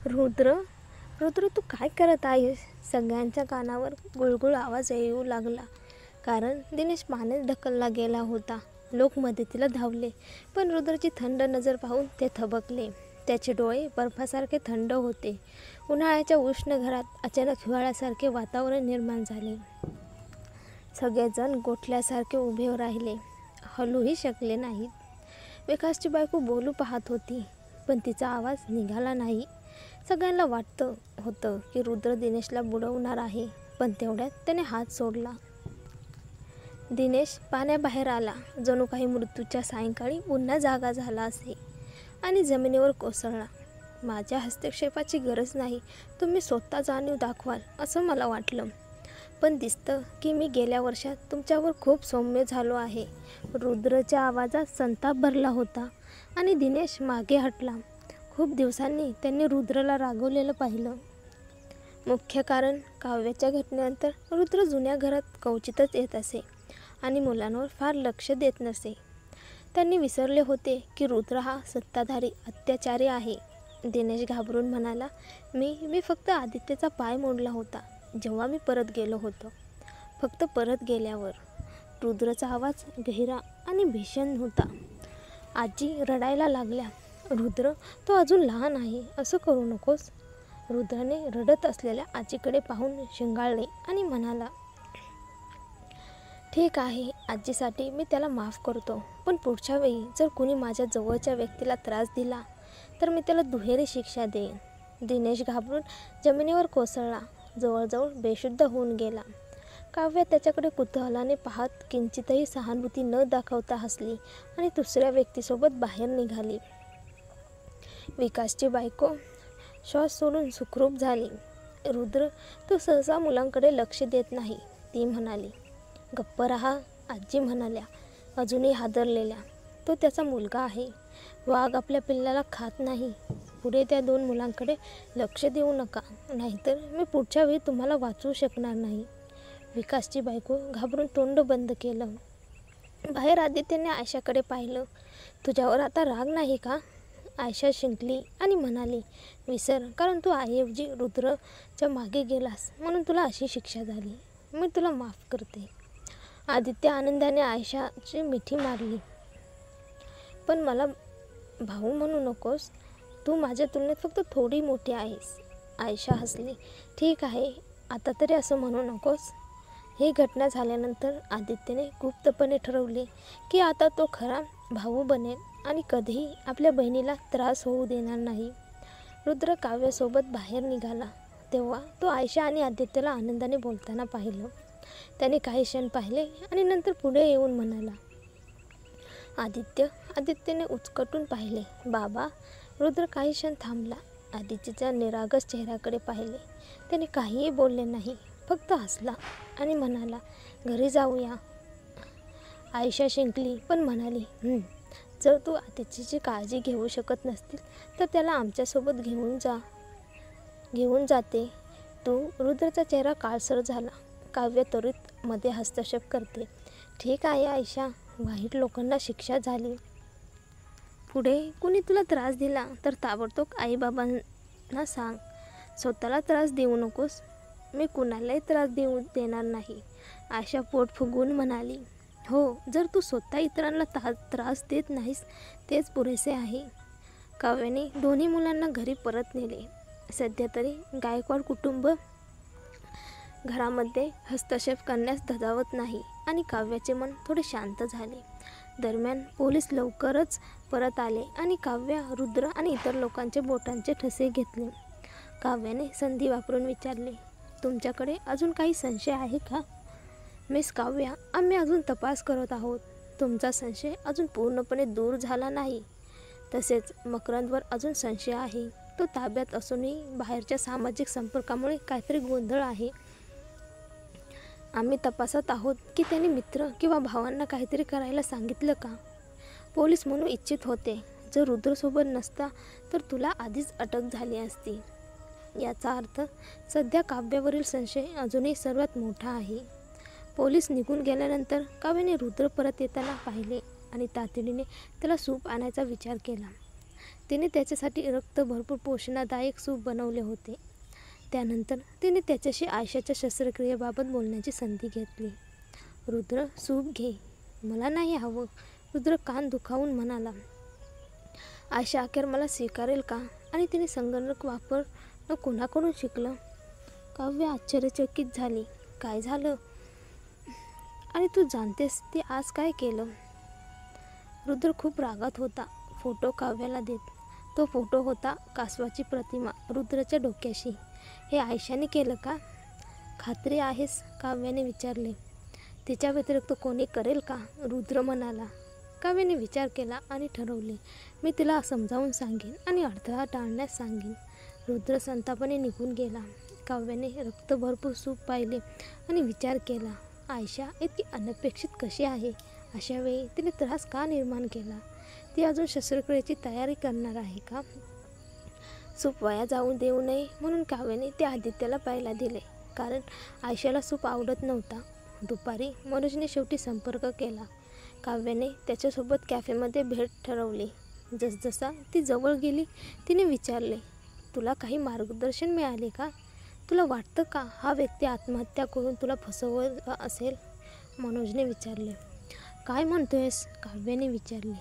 रुद्र, रुद्र तू काय करत आहेस? सगळ्यांच्या कानावर गुळगुळ आवाज येऊ लागला. कारण दिनेश पाण्यात ढकलला गेला होता. लोक मदतीला धावले, पण रुद्रची थंड नजर पाहून ते थबकले. त्याचे डोळे बर्फासारखे थंड होते. उन्हाळ्याच्या उष्ण घरात अचानक हिवाळ्यासारखे वातावरण निर्माण झाले. सगळेजण गोठल्यासारखे उभे राहिले, हलूही शकले नाहीत. विकासची बायको बोलू पाहत होती, पण तिचा आवाज निघाला नाही. सगळ्यांना वाटतं होतं की रुद्र दिनेशला बुडवणार आहे, पण तेवढ्यात त्याने हात सोडला. दिनेश पाण्याबाहेर आला, जणू काही मृत्यूच्या सायंकाळी पुन्हा जागा झाला असे, आणि जमिनीवर कोसळला. माझ्या हस्तक्षेपाची गरज नाही, तुम्ही स्वतः जाणीव दाखवाल असं मला वाटलं. पण दिसतं की मी गेल्या वर्षात तुमच्यावर खूप सौम्य झालो आहे. रुद्रच्या आवाजात संताप भरला होता आणि दिनेश मागे हटला. खूप दिवसांनी त्यांनी रुद्रला रागवलेलं पाहिलं. मुख्य कारण काव्याच्या घटनेनंतर रुद्र जुन्या घरात क्वचितच येत असे आणि मुलांवर फार लक्ष देत नसे. त्यांनी विसरले होते की रुद्र हा सत्ताधारी अत्याचारी आहे. दिनेश घाबरून म्हणाला, मी फक्त आदित्यचा पाय मोडला होता जेव्हा मी परत गेलो होतो. फक्त परत गेल्यावर. रुद्रचा आवाज गहिरा आणि भीषण होता. आजी रडायला लागल्या. रुद्र, तो अजून लहान आहे, असं करू नकोस. रुद्राने रडत असलेल्या आजीकडे पाहून शिंगाळले आणि म्हणाला, ठीक आहे, आजीसाठी मी त्याला माफ करतो, पण पुढच्या वेळी जर कुणी माझ्या जवळच्या व्यक्तीला त्रास दिला तर मी त्याला दुहेरी शिक्षा देईन. दिनेश घाबरून जमिनीवर कोसळला, जवळजवळ बेशुद्ध होऊन गेला. काव्या त्याच्याकडे कुतूहलाने पाहत किंचितही सहानुभूती न दाखवता हसली आणि दुसऱ्या व्यक्तीसोबत बाहेर निघाली. विकासची बायको श्वास सोडून सुखरूप झाली. रुद्र, तू सहसा मुलांकडे लक्ष देत नाही, ती म्हणाली. गप्प रहा, आजी म्हणाल्या, अजूनही हादरलेल्या. तो त्याचा मुलगा आहे. वाघ आपल्या पिल्लाला खात नाही. पुढे त्या 2 मुलांकडे लक्ष देऊ नका, नाहीतर मी पुढच्या वेळी तुम्हाला वाचवू शकणार नाही. विकासची बायको घाबरून तोंड बंद केलं. बाहेर आदित्यने आयशाकडे पाहिलं. तुझ्यावर आता राग नाही का? आयशा शिंकली आणि म्हणाली, विसर, कारण तू आईऐवजी रुद्रच्या मागे गेलास म्हणून तुला अशी शिक्षा झाली. मी तुला माफ करते. आदित्य आनंदाने आयशाची मिठी मारली. पण मला भाऊ म्हणू नकोस, तू माझ्या तुलनेत फक्त थोडी मोठी आहेस. आयशा हसली. ठीक आहे, आता तरी असं म्हणू नकोस. ही घटना झाल्यानंतर आदित्यने गुप्तपणे ठरवले की आता तो खरा भाऊ बनेल आणि कधीही आपल्या बहिणीला त्रास होऊ देणार नाही. रुद्र काव्यासोबत बाहेर निघाला तेव्हा तो आयशा आणि आदित्यला आनंदाने बोलताना पाहिलं. त्याने काही क्षण पाहिले आणि नंतर पुढे येऊन म्हणाला, आदित्यने उचकटून पाहिले. बाबा. रुद्र काही क्षण थांबला. आदित्यच्या निरागस चेहऱ्याकडे पाहिले. त्याने काहीही बोलले नाही, फक्त हसला आणि म्हणाला, घरी जाऊया. आयशा शिंकली पण म्हणाली, जर तू आदित्यची काळजी घेऊ शकत नसतील तर त्याला आमच्यासोबत घेऊन जाते तू. रुद्रचा चेहरा काळसर झाला. काव्य त्वरित मध्ये हस्तक्षेप करते. ठीक आहे आयशा, वाईट लोकांना शिक्षा झाली. पुढे कुणी तुला त्रास दिला तर ताबडतोब आईबाबांना सांग. स्वतःला त्रास देऊ नकोस. मी कुणालाही त्रास देणार नाही. आयशा पोट फुगवून म्हणाली, हो, जर तू स्वतः इतरांना त्रास देत नाहीस तेच पुरेसे आहे. काव्याने दोन्ही मुलांना घरी परत नेले. सध्या तरी गायकवाड कुटुंब घरामध्ये हस्तक्षेप करण्यास धजावत नाही आणि काव्याचे मन थोडे शांत झाले. दरम्यान पोलीस लवकरच परत आले आणि काव्या, रुद्र आणि इतर लोकांचे बोटांचे ठसे घेतले. काव्याने संधी वापरून विचारले, तुमच्याकडे अजून काही संशय आहे का? मिस काव्या, आम्ही अजून तपास करत आहोत. तुमचा संशय अजून पूर्णपणे दूर झाला नाही. तसेच मकरंदवर अजून संशय आहे. तो ताब्यात असूनही बाहेरच्या सामाजिक संपर्कामुळे काहीतरी गोंधळ आहे. आम्ही तपासत आहोत की त्यांनी मित्र किंवा भावांना काहीतरी करायला सांगितलं का? पोलीस म्हणू इच्छित होते, जर रुद्रसोबत नसता तर तुला आधीच अटक झाली असती. याचा अर्थ सध्या काव्यावरील संशय अजूनही सर्वात मोठा आहे. पोलीस निघून गेल्यानंतर काव्याने रुद्र परत येताना पाहिले आणि तातडीने त्याला सूप आणायचा विचार केला. तिने त्याच्यासाठी रक्त भरपूर पोषणदायक सूप बनवले होते. त्यानंतर तिने त्याच्याशी आयशाच्या शस्त्रक्रियेबाबत बोलण्याची संधी घेतली. रुद्र, सूप घे. मला नाही हवं, रुद्र कान दुखावून म्हणाला. आयशा अखेर मला स्वीकारेल का? आणि तिने संगणक वापरणं कोणाकडून शिकलं? काव्य आश्चर्यचकित झाली. काय झालं? आणि तू जाणतेस ती आज काय केलं? रुद्र खूप रागात होता. फोटो काव्याला देत. तो फोटो होता कासवाची प्रतिमा रुद्रच्या डोक्याशी. हे आयशाने केलं का? खात्री आहेस? काव्याने विचारले. तिच्या व्यतिरिक्त कोणी करेल का? रुद्र म्हणाला. काव्याने विचार केला आणि ठरवले, मी तिला समजावून सांगेन आणि अडथळा टाळण्यास सांगेन. रुद्र संतापाने निघून गेला. काव्याने रक्त भरपूर सूप पाहिले आणि विचार केला, आयशा इतकी अनपेक्षित कशी आहे? अशा वेळी तिने त्रास का निर्माण केला? ती अजून शस्त्रक्रियेची तयारी करणार आहे का? सूप वाया जाऊ देऊ नये म्हणून काव्याने ते आदित्याला प्यायला दिले, कारण आयशाला सूप आवडत नव्हता. दुपारी मनोजने शेवटी संपर्क केला. काव्याने त्याच्यासोबत कॅफेमध्ये भेट ठरवली. जसजसा ती जवळ गेली तिने विचारले, तुला काही मार्गदर्शन मिळाले का? तुला वाटतं का हा व्यक्ती आत्महत्या करून तुला फसवलं असेल? मनोजने विचारले. काय म्हणतोयस? काव्याने विचारले.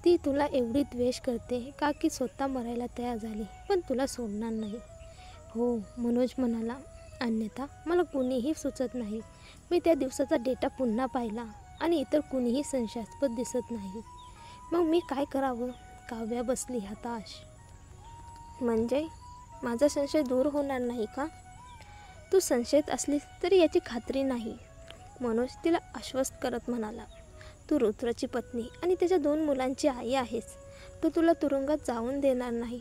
ती तुला एवढी द्वेष करते का की स्वतः मरायला तयार झाली पण तुला सोडणार नाही? हो, मनोज म्हणाला. अन्यथा मला कुणीही सुचत नाही. मी त्या दिवसाचा डेटा पुन्हा पाहिला आणि इतर कुणीही संशयास्पद दिसत नाही. मग मी काय करावं? काव्या बसली हताश. म्हणजे माझा संशय दूर होणार नाही का? तू संशयित असलीस तरी याची खात्री नाही, मनोज तिला आश्वस्त करत म्हणाला. तू रुद्रची पत्नी आणि त्याच्या 2 मुलांची आई आहेस. तो तुला तुरुंगात जाऊन देणार नाही.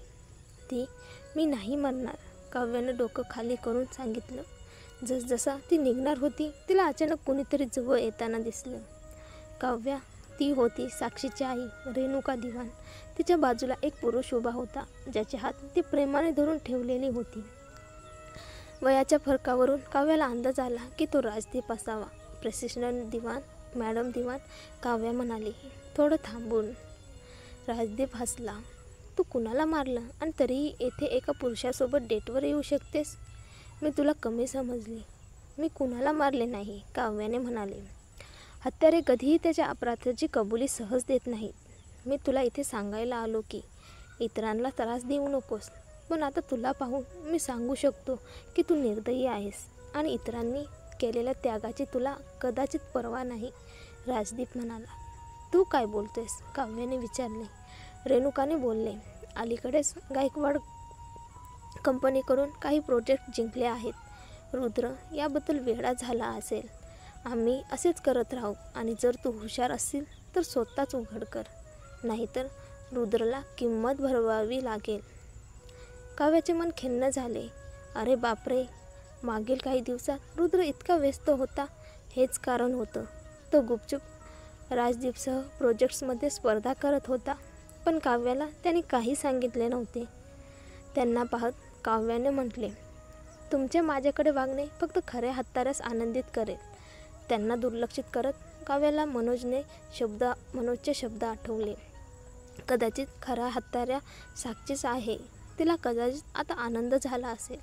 मी नाही मरणार, काव्यानं डोकं खाली करून सांगितलं. जसजसा ती निघणार होती तिला अचानक कुणीतरी जवळ येताना दिसलं. काव्या, ती होती साक्षीची आई रेणुका दिवाण. तिच्या बाजूला एक पुरुष उभा होता, ज्याचे हात ती प्रेमाने धरून ठेवलेली होती. वयाच्या फरकावरून काव्याला अंदाज आला की तो राजदीप असावा. प्रेसिडेंट दिवाण, मॅडम दिवाण, काव्या म्हणाली, थोडं थांबून. राजदीप हसला. तू कुणाला मारलं आणि तरीही येथे एका पुरुषासोबत डेटवर येऊ शकतेस? मी तुला कमी समजली. मी कुणाला मारले नाही, काव्याने म्हणाले. हत्यारे कधीही त्याच्या अपराधाची कबुली सहज देत नाहीत. मी तुला इथे सांगायला आलो की इतरांना त्रास देऊ नकोस. पण आता तुला पाहून मी सांगू शकतो की तू निर्दयी आहेस आणि इतरांनी केलेल्या त्यागाची तुला कदाचित पर्वा नाही, राजदीप म्हणाला. तू काय बोलतोयस? काव्याने विचारले. रेणुकाने बोलले. अलीकडेच गायकवाड कंपनीकडून काही प्रोजेक्ट जिंकले आहेत. रुद्र याबद्दल वेडा झाला असेल. आम्ही असेच करत राहू आणि जर तू हुशार असशील तर स्वतःच उघड कर, नाहीतर रुद्रला किंमत भरवावी लागेल. काव्याचे मन खिन्न झाले. अरे बापरे, मागील काही दिवसात रुद्र इतका व्यस्त होता. हेच कारण होतं. तो गुपचूप राजदीपसह प्रोजेक्ट्समध्ये स्पर्धा करत होता, पण काव्याला त्याने काही सांगितले नव्हते. त्यांना पाहत काव्याने म्हटले, तुमचे माझ्याकडे वागणे फक्त खऱ्या हत्यारास आनंदित करेल. त्यांना दुर्लक्षित करत काव्याला मनोजचे शब्द आठवले. कदाचित खरा हत्यारा साक्षीच आहे. तिला कदाचित आता आनंद झाला असेल.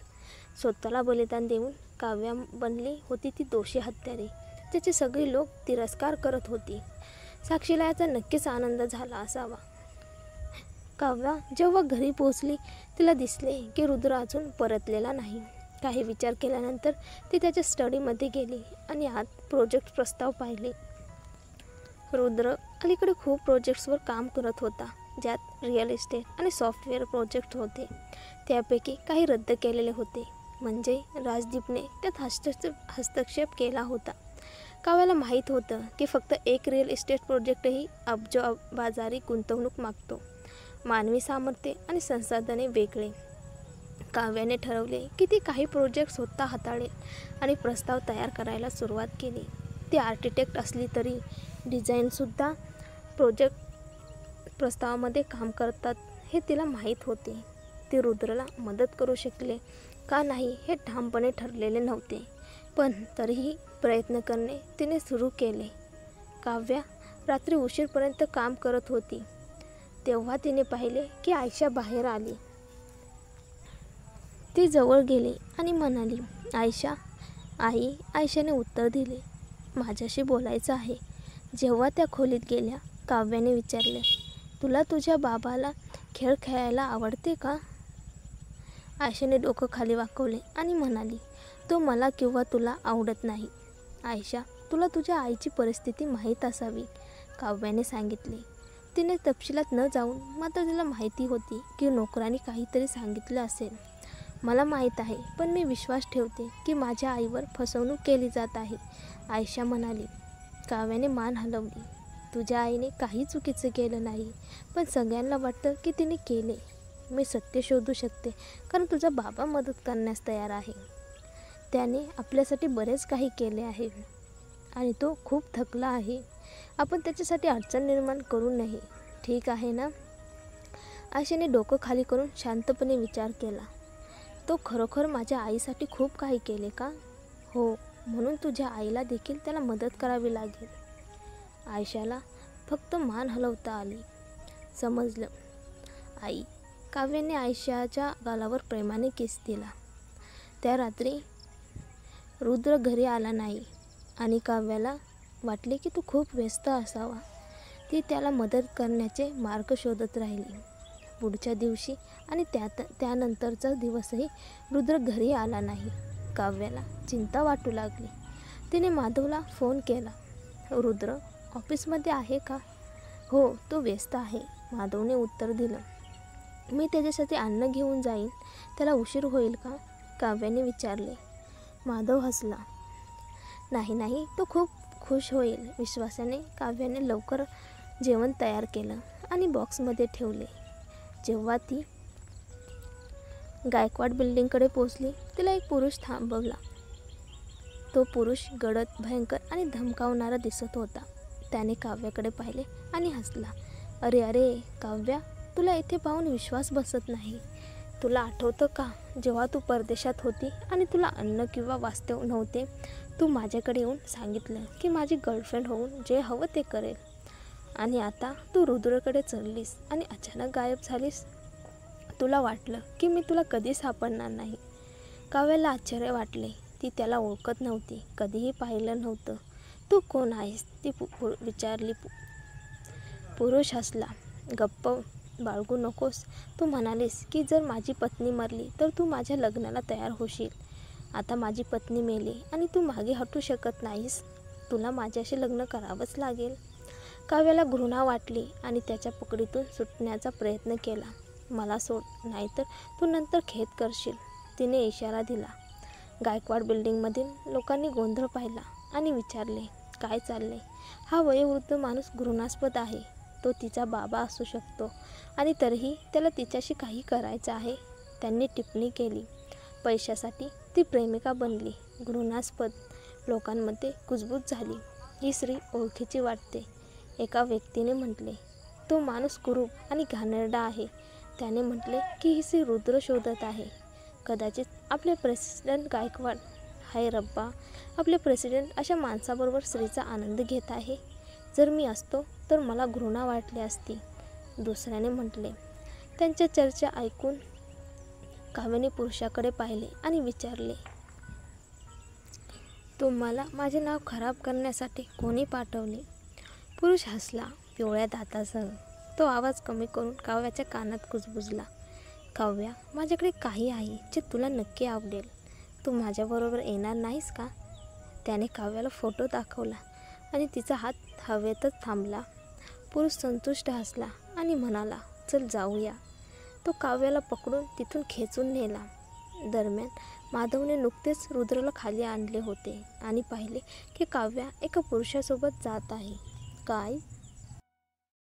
स्वतःला बलिदान देऊन काव्या बनली होती ती दोषी हत्यारे, ज्याचे सगळे लोक तिरस्कार करत होती. साक्षीला याचा नक्कीच आनंद झाला असावा. काव्या जेव्हा घरी पोहोचली तिला दिसले की रुद्र अजून परतलेला नाही. काही विचार केल्यानंतर ती त्याच्या स्टडीमध्ये गेली आणि आत प्रोजेक्ट प्रस्ताव पाहिले. रुद्र अलीकडे खूप प्रोजेक्ट्सवर काम करत होता, ज्यात रिअल इस्टेट आणि सॉफ्टवेअर प्रोजेक्ट होते. त्यापैकी काही रद्द केलेले होते, म्हणजे राजदीपने त्यात हस्तक्षेप केला होता. काव्याला माहीत होतं की फक्त एक रिअल इस्टेट प्रोजेक्टही अब्जबाजारी गुंतवणूक मागतो. मानवी सामर्थ्य आणि संसाधने वेगळे. काव्याने ठरवले की ती काही प्रोजेक्ट स्वतः हाताळेल आणि प्रस्ताव तयार करायला सुरुवात केली. ती आर्किटेक्ट असली तरी डिझाईनसुद्धा प्रोजेक्ट प्रस्तावामध्ये काम करतात हे तिला माहीत होते. ती रुद्रला मदत करू शकले का नाही हे ठामपणे ठरलेले नव्हते, पण तरीही प्रयत्न करणे तिने सुरू केले. काव्या रात्री उशीरपर्यंत काम करत होती. तेव्हा तिने पाहिले की आयशा बाहेर आली. ती जवळ गेली आणि म्हणाली, आयशा. आई. आयशाने उत्तर दिले, माझ्याशी बोलायचं आहे. जेव्हा त्या खोलीत गेल्या, काव्याने विचारले, तुला तुझ्या बाबाला खेळ खेळायला आवडते का? आयशाने डोकं खाली वाकवले आणि म्हणाली, तो मला किंवा तुला आवडत नाही. आयशा, तुला तुझ्या आईची परिस्थिती माहीत असावी, काव्याने सांगितले. तिने तपशिलात न जाऊन मात्र तिला माहिती होती की नोकरांनी काहीतरी सांगितलं असेल. मला माहीत आहे, पण मी विश्वास ठेवते की माझ्या आईवर फसवणूक केली जात आहे, आयशा म्हणाली. काव्याने मान हलवली. तुझ्या आईने काही चुकीचं केलं नाही, पण सगळ्यांना वाटतं की तिने केले. मी सत्य शोधू शकते, कारण तुझा बाबा मदत करण्यास तयार आहे. त्याने आपल्यासाठी बरेच काही केले आहे आणि तो खूप थकला आहे. आपण त्याच्यासाठी अडचण निर्माण करू नये, ठीक आहे ना? आयशाने डोकं खाली करून शांतपणे विचार केला. तो खरोखर माझ्या आईसाठी खूप काही केले का? हो, म्हणून तुझ्या आईला देखील त्याला मदत करावी लागेल. आयशाला फक्त मान हलवता आली. समजलं आई. काव्याने आयशाच्या गालावर प्रेमाने किस दिला. त्या रात्री रुद्र घरी आला नाही आणि काव्याला वाटले की तो खूप व्यस्त असावा. ती त्याला मदत करण्याचे मार्ग शोधत राहिली. पुढच्या दिवशी आणि त्यानंतरचा दिवसही रुद्र घरी आला नाही. काव्याला चिंता वाटू लागली. तिने माधवला फोन केला. रुद्र ऑफिसमध्ये आहे का? हो, तो व्यस्त आहे, माधवने उत्तर दिलं. मी त्याच्यासाठी अन्न घेऊन जाईन. त्याला उशीर होईल का? काव्याने विचारले. माधव हसला. नाही, तो खूप खुश होईल. विश्वासाने काव्याने लवकर जेवण तयार केलं आणि बॉक्समध्ये ठेवले. जेव्हा ती गायकवाड बिल्डिंगकडे पोचली, तिला एक पुरुष थांबवला. तो पुरुष गडद, भयंकर आणि धमकावणारा दिसत होता. त्याने काव्याकडे पाहिले आणि हसला. अरे काव्या, तुला इथे पाहून विश्वास बसत नाही. तुला आठवतं का, जेव्हा तू परदेशात होती आणि तुला अन्न किंवा वास्तव नव्हते, तू माझ्याकडे येऊन सांगितलं की माझी गर्लफ्रेंड होऊन जे हवं ते करेल. आणि आता तू रुद्रकडे चललीस आणि अचानक गायब झालीस. तुला वाटलं की मी तुला कधी सापडणार नाही. काव्याला आश्चर्य वाटले. ती त्याला ओळखत नव्हती, कधीही पाहिलं नव्हतं. तू कोण आहेस? ती विचारली. पुरुष हसला. गप्प बाळगू नकोस. तू म्हणालीस की जर माझी पत्नी मरली तर तू माझ्या लग्नाला तयार होशील. आता माझी पत्नी मेली आणि तू मागे हटू शकत नाहीस. तुला माझ्याशी लग्न करावंच लागेल. काव्याला घृणा वाटली आणि त्याच्या पकडीतून सुटण्याचा प्रयत्न केला. मला सोड, नाहीतर तू नंतर खेद करशील, तिने इशारा दिला. गायकवाड बिल्डिंगमधील लोकांनी गोंधळ पाहिला आणि विचारले, काय चाललंय? हा वयोवृद्ध माणूस घृणास्पद आहे. तो तिचा बाबा असू शकतो आणि तरीही त्याला तिच्याशी काही करायचं आहे, त्यांनी टिप्पणी केली. पैशासाठी ती प्रेमिका बनली. घृणास्पद. लोकांमध्ये कुजबूज झाली. ही स्त्री ओळखीची वाटते, एका व्यक्तीने म्हटले. तो माणूस कुरूप आणि घाणेरडा आहे. त्याने म्हटले की ही स्त्री रुद्र शोधत आहे. कदाचित आपले प्रेसिडेंट गायकवाड. हाय रब्बा, आपले प्रेसिडेंट अशा माणसाबरोबर स्त्रीचा आनंद घेत आहे. जर मी असतो तर मला घृणा वाटली असती, दुसऱ्याने म्हटले. त्यांच्या चर्चा ऐकून काव्याने पुरुषाकडे पाहिले आणि विचारले, तुम्हाला माझे नाव खराब करण्यासाठी कोणी पाठवले? पुरुष हसला पिवळ्या दातासह. तो आवाज कमी करून काव्याच्या कानात कुजबुजला. काव्या, माझ्याकडे काही आहे जे तुला नक्की आवडेल. तू माझ्याबरोबर येणार नाहीस का? त्याने काव्याला फोटो दाखवला आणि तिचा हात हवेतच थांबला. पुरुष संतुष्ट हसला आणि म्हणाला, चल जाऊया. तो काव्याला पकडून तिथून खेचून नेला. दरम्यान माधवने नुकतेच रुद्रला खाली आणले होते आणि पाहिले की काव्या एका पुरुषासोबत जात आहे. काय?